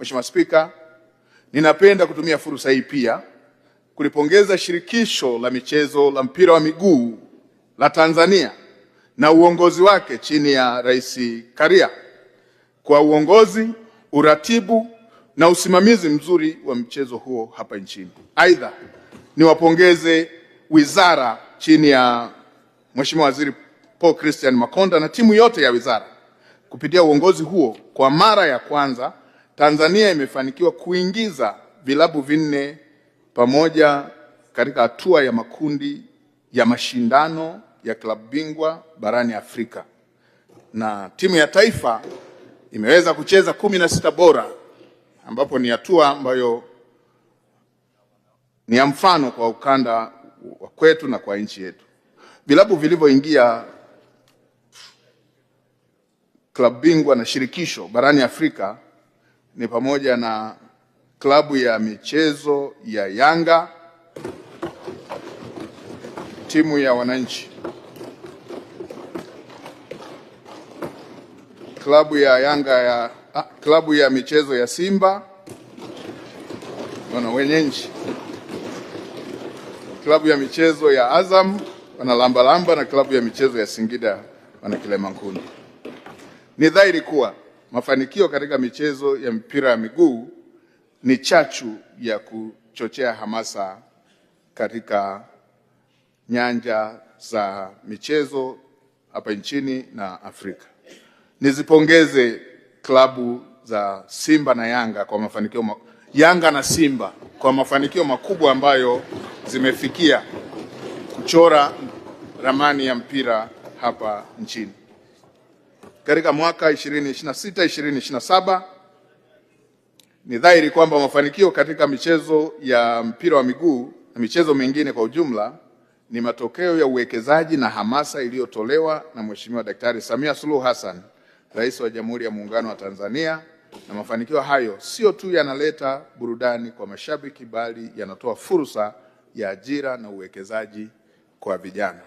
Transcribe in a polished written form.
Mheshimiwa Spika, ninapenda kutumia fursa hii pia kulipongeza Shirikisho la Michezo la Mpira wa Miguu la Tanzania na uongozi wake chini ya Rais Karia kwa uongozi, uratibu na usimamizi mzuri wa mchezo huo hapa nchini. Aidha, niwapongeze wizara chini ya Mheshimiwa Waziri Paul Christian Makonda na timu yote ya wizara. Kupitia uongozi huo, kwa mara ya kwanza Tanzania imefanikiwa kuingiza vilabu 4 pamoja katika hatua ya makundi ya mashindano ya klabu bingwa barani Afrika, na timu ya taifa imeweza kucheza 16 bora, ambapo ni hatua ambayo ni ya mfano kwa ukanda wa kwetu na kwa nchi yetu. Vilabu vilivyoingia klabu bingwa na shirikisho barani Afrika ni pamoja na klabu ya michezo ya Yanga, timu ya wananchi, klabu ya Yanga klabu ya michezo ya Simba wana wenyeji, klabu ya michezo ya Azam wana Lambalamba na klabu ya michezo ya Singida wana Kilemankuni. Ni dhahiri kuwa mafanikio katika michezo ya mpira wa miguu ni chachu ya kuchochea hamasa katika nyanja za michezo hapa nchini na Afrika. Nizipongeze klabu za Simba na Yanga kwa mafanikio Yanga na Simba kwa mafanikio makubwa ambayo zimefikia kuchora ramani ya mpira hapa nchini. Katika mwaka 2026-2027 ni dhahiri kwamba mafanikio katika michezo ya mpira wa miguu na michezo mingine kwa ujumla ni matokeo ya uwekezaji na hamasa iliyotolewa na Mheshimiwa Daktari Samia Suluhu Hassan, Rais wa Jamhuri ya Muungano wa Tanzania, na mafanikio hayo sio tu yanaleta burudani kwa mashabiki bali yanatoa fursa ya ajira na uwekezaji kwa vijana.